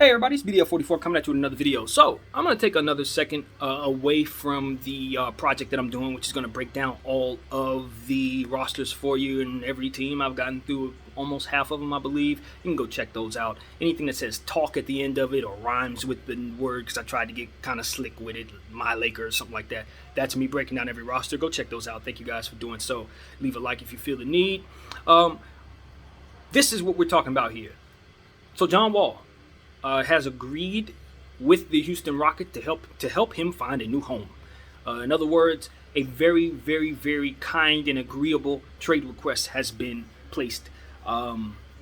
Hey everybody, it's BDF44 coming at you with another video. So, I'm going to take another second away from the project that I'm doing, which is going to break down all of the rosters for you and every team. I've gotten through almost half of them, I believe. You can go check those out. Anything that says talk at the end of it or rhymes with the word, because I tried to get kind of slick with it, my Lakers or something like that. That's me breaking down every roster. Go check those out. Thank you guys for doing so. Leave a like if you feel the need. This is what we're talking about here. So, John Wall has agreed with the Houston Rockets to help him find a new home. In other words, a very, very, very kind and agreeable trade request has been placed.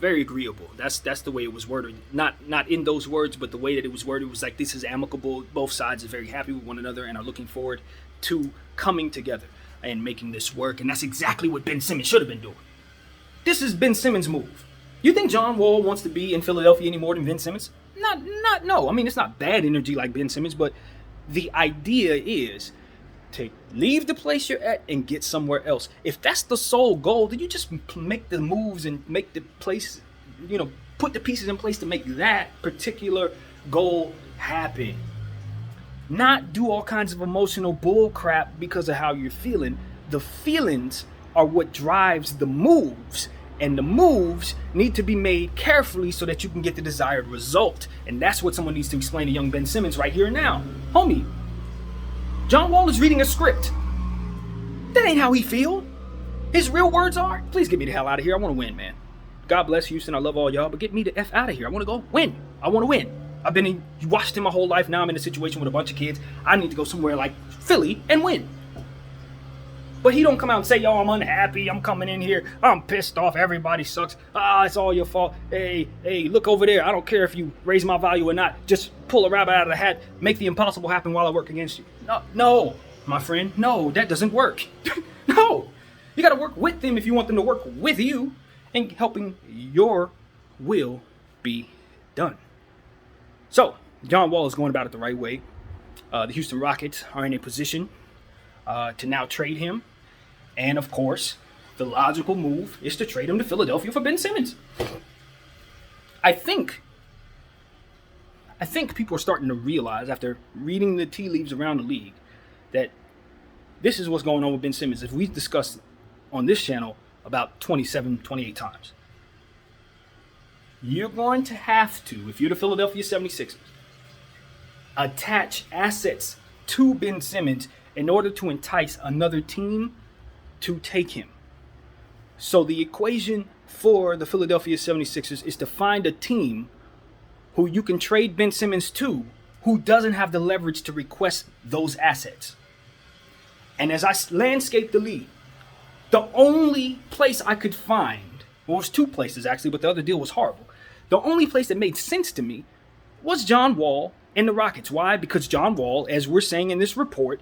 Very agreeable. That's the way it was worded. Not in those words, but the way that it was worded was like, this is amicable. Both sides are very happy with one another and are looking forward to coming together and making this work. And that's exactly what Ben Simmons should have been doing. This is Ben Simmons' move. You think John Wall wants to be in Philadelphia any more than Ben Simmons? No. I mean, it's not bad energy like Ben Simmons, but the idea is to leave the place you're at and get somewhere else. If that's the sole goal, then you just make the moves and make the place, put the pieces in place to make that particular goal happen. Not do all kinds of emotional bull crap because of how you're feeling. The feelings are what drives the moves. And the moves need to be made carefully so that you can get the desired result. And that's what someone needs to explain to young Ben Simmons right here and now. Homie, John Wall is reading a script. That ain't how he feel. His real words are, please get me the hell out of here. I want to win, man. God bless Houston. I love all y'all, but get me the F out of here. I want to go win. I want to win. I've been in Washington my whole life. Now I'm in a situation with a bunch of kids. I need to go somewhere like Philly and win. But he don't come out and say, yo, I'm unhappy, I'm coming in here, I'm pissed off, everybody sucks, it's all your fault, hey, look over there, I don't care if you raise my value or not, just pull a rabbit out of the hat, make the impossible happen while I work against you. No, my friend, no, that doesn't work. No, you gotta work with them if you want them to work with you and helping your will be done. So, John Wall is going about it the right way. The Houston Rockets are in a position to now trade him. And of course, the logical move is to trade him to Philadelphia for Ben Simmons. I think people are starting to realize after reading the tea leaves around the league that this is what's going on with Ben Simmons, as we've discussed on this channel about 27, 28 times. You're going to have to, if you're the Philadelphia 76ers, attach assets to Ben Simmons in order to entice another team to take him. So the equation for the Philadelphia 76ers is to find a team who you can trade Ben Simmons to who doesn't have the leverage to request those assets. And as I landscape the league, the only place I could find, well, it was two places actually, but the other deal was horrible. The only place that made sense to me was John Wall and the Rockets. Why? Because John Wall, as we're saying in this report,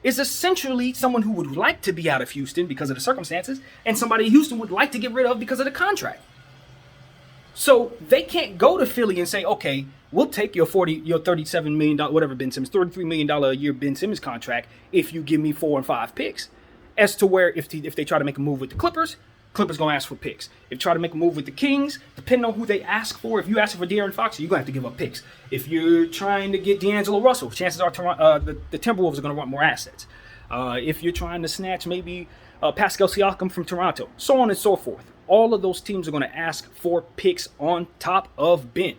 is essentially someone who would like to be out of Houston because of the circumstances, and somebody Houston would like to get rid of because of the contract. So they can't go to Philly and say, okay, we'll take your $37 million, whatever Ben Simmons, $33 million a year Ben Simmons contract if you give me 4 and 5 picks. As to where if they try to make a move with the Clippers gonna ask for picks. If you try to make a move with the Kings, depending on who they ask for, if you ask for De'Aaron Fox, you're gonna have to give up picks. If you're trying to get D'Angelo Russell, chances are the Timberwolves are gonna want more assets. If you're trying to snatch maybe Pascal Siakam from Toronto, so on and so forth. All of those teams are gonna ask for picks on top of Ben.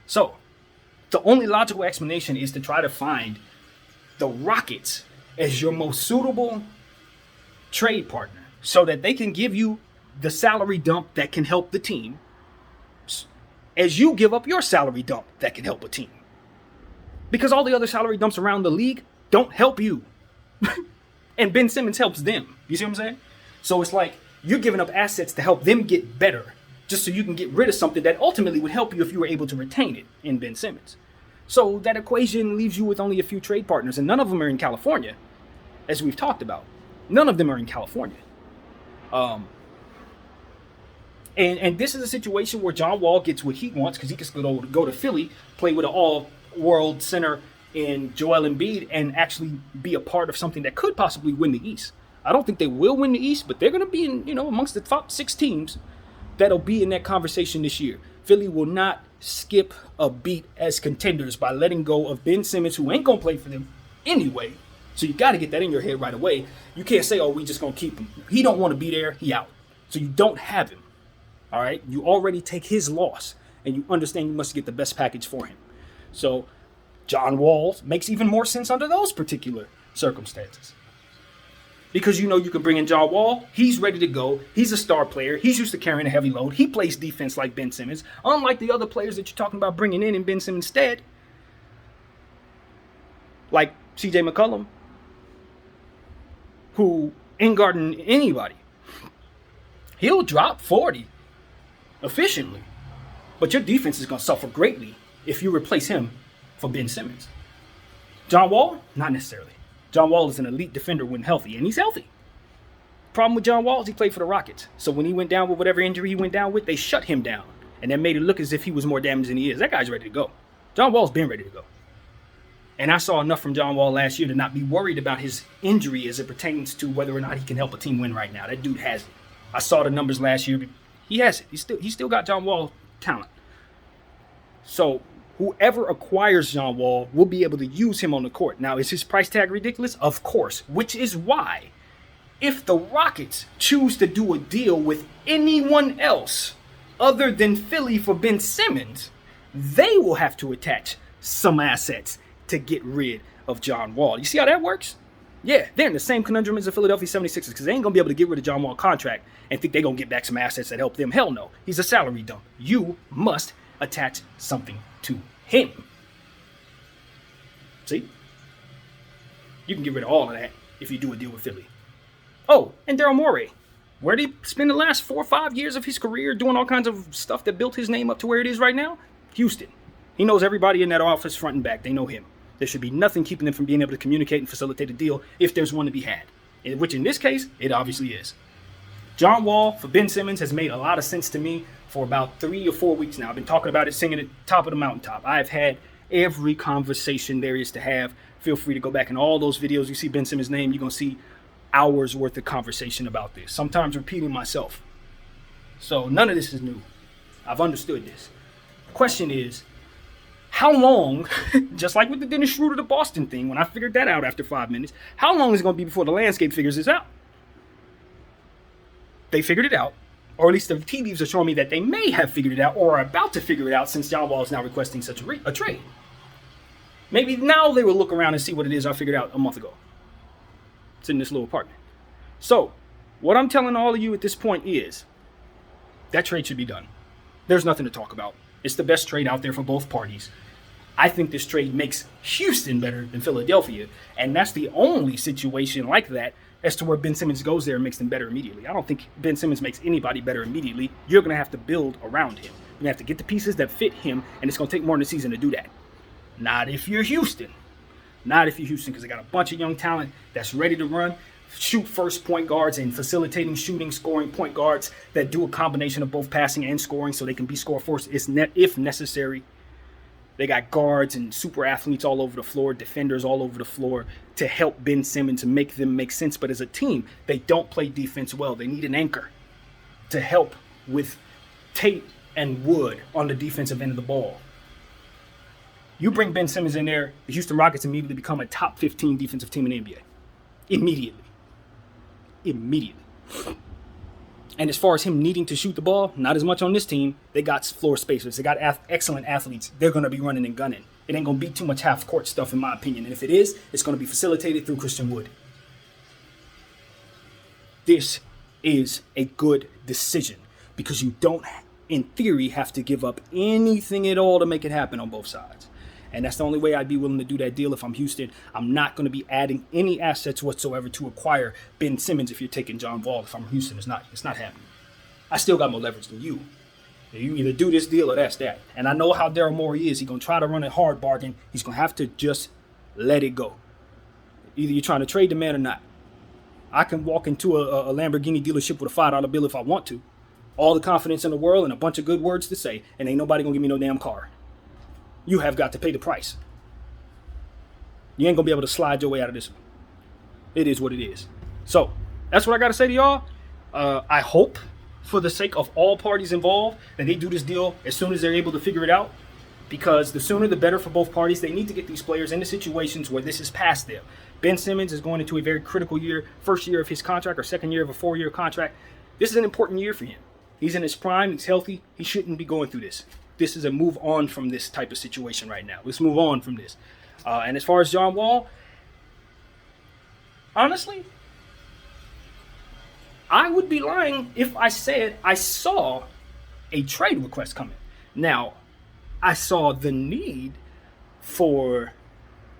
So the only logical explanation is to try to find the Rockets as your most suitable trade partner, so that they can give you the salary dump that can help the team as you give up your salary dump that can help a team. Because all the other salary dumps around the league don't help you. And Ben Simmons helps them. You see what I'm saying? So it's like you're giving up assets to help them get better just so you can get rid of something that ultimately would help you if you were able to retain it in Ben Simmons. So that equation leaves you with only a few trade partners, and none of them are in California, as we've talked about. None of them are in California. And this is a situation where John Wall gets what he wants because he can go to Philly, play with an all-world center in Joel Embiid, and actually be a part of something that could possibly win the East. I don't think they will win the East, but they're going to be in, amongst the top 6 teams that'll be in that conversation this year. Philly will not skip a beat as contenders by letting go of Ben Simmons, who ain't going to play for them anyway. So you got to get that in your head right away. You can't say, oh, we just going to keep him. He don't want to be there. He out. So you don't have him. All right? You already take his loss, and you understand you must get the best package for him. So John Wall makes even more sense under those particular circumstances. Because you know you can bring in John Wall. He's ready to go. He's a star player. He's used to carrying a heavy load. He plays defense like Ben Simmons. Unlike the other players that you're talking about bringing in Ben Simmons instead. Like C.J. McCollum, who ain't guarding anybody. He'll drop 40 efficiently. But your defense is going to suffer greatly if you replace him for Ben Simmons. John Wall? Not necessarily. John Wall is an elite defender when healthy, and he's healthy. Problem with John Wall is he played for the Rockets. So when he went down with whatever injury he went down with, they shut him down. And that made it look as if he was more damaged than he is. That guy's ready to go. John Wall's been ready to go. And I saw enough from John Wall last year to not be worried about his injury as it pertains to whether or not he can help a team win right now. That dude has it. I saw the numbers last year. He has it. He's still got John Wall talent. So whoever acquires John Wall will be able to use him on the court. Now, is his price tag ridiculous? Of course, which is why if the Rockets choose to do a deal with anyone else other than Philly for Ben Simmons, they will have to attach some assets to get rid of John Wall. You see how that works? Yeah, they're in the same conundrum as the Philadelphia 76ers because they ain't going to be able to get rid of John Wall contract and think they're going to get back some assets that help them. Hell no. He's a salary dump. You must attach something to him. See? You can get rid of all of that if you do a deal with Philly. Oh, and Daryl Morey. Where did he spend the last 4 or 5 years of his career doing all kinds of stuff that built his name up to where it is right now? Houston. He knows everybody in that office front and back. They know him. There should be nothing keeping them from being able to communicate and facilitate a deal if there's one to be had. Which in this case, it obviously is. John Wall for Ben Simmons has made a lot of sense to me for about 3 or 4 weeks now. I've been talking about it, singing it top of the mountaintop. I've had every conversation there is to have. Feel free to go back in all those videos. You see Ben Simmons' name, you're going to see hours worth of conversation about this. Sometimes repeating myself. So none of this is new. I've understood this. The question is, how long, just like with the Dennis Schroeder to Boston thing, when I figured that out after 5 minutes, how long is it going to be before the landscape figures this out? They figured it out, or at least the tea leaves are showing me that they may have figured it out or are about to figure it out since John Wall is now requesting such a trade. Maybe now they will look around and see what it is I figured out a month ago. It's in this little apartment. So, what I'm telling all of you at this point is that trade should be done. There's nothing to talk about. It's the best trade out there for both parties. I think this trade makes Houston better than Philadelphia, and that's the only situation like that as to where Ben Simmons goes there and makes them better immediately. I don't think Ben Simmons makes anybody better immediately. You're going to have to build around him. You're going to have to get the pieces that fit him, and it's going to take more than a season to do that. Not if you're Houston. Not if you're Houston, because they got a bunch of young talent that's ready to run, shoot first point guards and facilitating shooting, scoring point guards that do a combination of both passing and scoring so they can be score force if necessary. They got guards and super athletes all over the floor, defenders all over the floor to help Ben Simmons and make them make sense. But as a team, they don't play defense well. They need an anchor to help with Tate and Wood on the defensive end of the ball. You bring Ben Simmons in there, the Houston Rockets immediately become a top 15 defensive team in the NBA. Immediately. And as far as him needing to shoot the ball, not as much on this team. They got floor spacers. They got excellent athletes. They're going to be running and gunning. It ain't going to be too much half-court stuff, in my opinion. And if it is, it's going to be facilitated through Christian Wood. This is a good decision because you don't, in theory, have to give up anything at all to make it happen on both sides. And that's the only way I'd be willing to do that deal if I'm Houston. I'm not going to be adding any assets whatsoever to acquire Ben Simmons if you're taking John Wall. If I'm Houston, it's not happening. I still got more leverage than you. You either do this deal or that's that. And I know how Daryl Morey is. He's going to try to run a hard bargain. He's going to have to just let it go. Either you're trying to trade the man or not. I can walk into a Lamborghini dealership with a $5 bill if I want to. All the confidence in the world and a bunch of good words to say, and ain't nobody going to give me no damn car. You have got to pay the price. You ain't going to be able to slide your way out of this one. It is what it is. So, that's what I got to say to y'all. I hope for the sake of all parties involved, that they do this deal as soon as they're able to figure it out. Because the sooner the better for both parties. They need to get these players into situations where this is past them. Ben Simmons is going into a very critical year, first year of his contract or second year of a 4-year contract. This is an important year for him. He's in his prime. He's healthy. He shouldn't be going through this. This is a move on from this type of situation right now. Let's move on from this. And as far as John Wall, honestly, I would be lying if I said I saw a trade request coming. Now, I saw the need for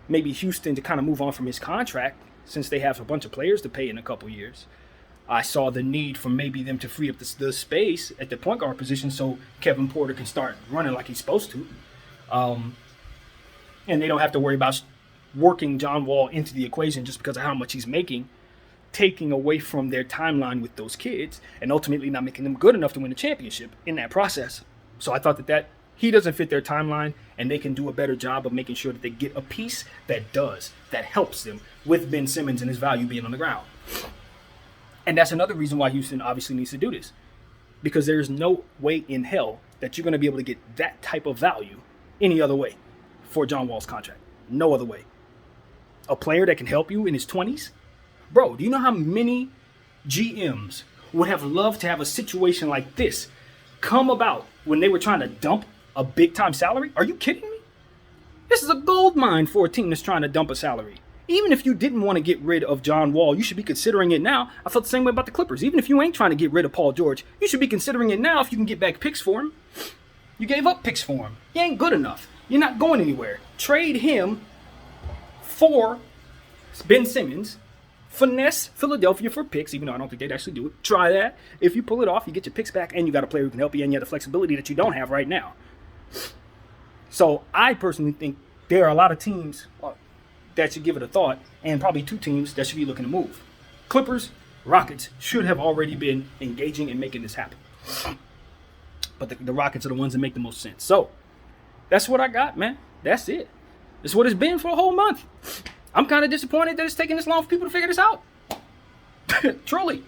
maybe Houston to kind of move on from his contract since they have a bunch of players to pay in a couple years. I saw the need for maybe them to free up the space at the point guard position so Kevin Porter can start running like he's supposed to. And they don't have to worry about working John Wall into the equation just because of how much he's making, taking away from their timeline with those kids and ultimately not making them good enough to win the championship in that process. So I thought that he doesn't fit their timeline, and they can do a better job of making sure that they get a piece that helps them with Ben Simmons and his value being on the ground. And that's another reason why Houston obviously needs to do this, because there's no way in hell that you're going to be able to get that type of value any other way for John Wall's contract. No other way. A player that can help you in his 20s? Bro, do you know how many GMs would have loved to have a situation like this come about when they were trying to dump a big-time salary? Are you kidding me? This is a gold mine for a team that's trying to dump a salary. Even if you didn't want to get rid of John Wall, you should be considering it now. I felt the same way about the Clippers. Even if you ain't trying to get rid of Paul George, you should be considering it now if you can get back picks for him. You gave up picks for him. He ain't good enough. You're not going anywhere. Trade him for Ben Simmons. Finesse Philadelphia for picks, even though I don't think they'd actually do it. Try that. If you pull it off, you get your picks back, and you got a player who can help you, and you have the flexibility that you don't have right now. So I personally think there are a lot of teams that should give it a thought, and probably 2 teams that should be looking to move. Clippers, Rockets should have already been engaging and making this happen. But the Rockets are the ones that make the most sense. So that's what I got, man. That's it. That's what it's been for a whole month. I'm kind of disappointed that it's taking this long for people to figure this out. Truly.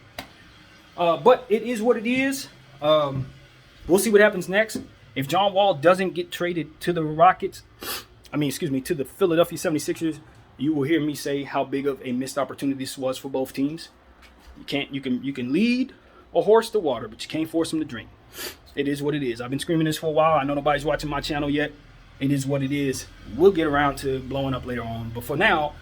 But it is what it is. We'll see what happens next. If John Wall doesn't get traded to the to the Philadelphia 76ers, you will hear me say how big of a missed opportunity this was for both teams. You can lead a horse to water, but you can't force him to drink. It is what it is. I've been screaming this for a while. I know nobody's watching my channel yet. It is what it is. We'll get around to blowing up later on. But for now,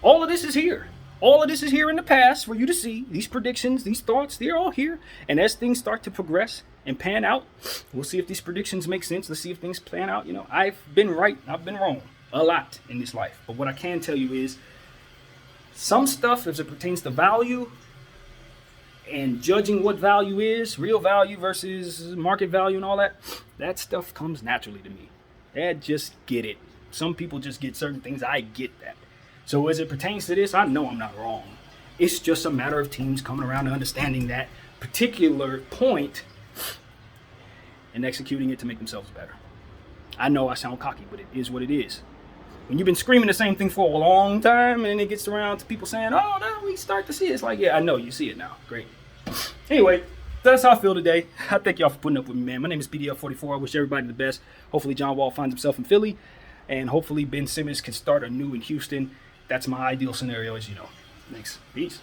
all of this is here. All of this is here in the past for you to see. These predictions, these thoughts, they're all here. And as things start to progress and pan out, we'll see if these predictions make sense. Let's see if things plan out. I've been right. I've been wrong a lot in this life. But what I can tell you is some stuff, as it pertains to value and judging what value is, real value versus market value and all that stuff comes naturally to me. I just get it. Some people just get certain things. I get that. So as it pertains to this, I know I'm not wrong. It's just a matter of teams coming around and understanding that particular point and executing it to make themselves better. I know I sound cocky, but it is what it is. When you've been screaming the same thing for a long time and it gets around to people saying, oh, now we start to see it. It's like, yeah, I know you see it now. Great. Anyway, that's how I feel today. I thank y'all for putting up with me, man. My name is BDF44. I wish everybody the best. Hopefully John Wall finds himself in Philly, and hopefully Ben Simmons can start anew in Houston. That's my ideal scenario, as you know. Thanks. Peace.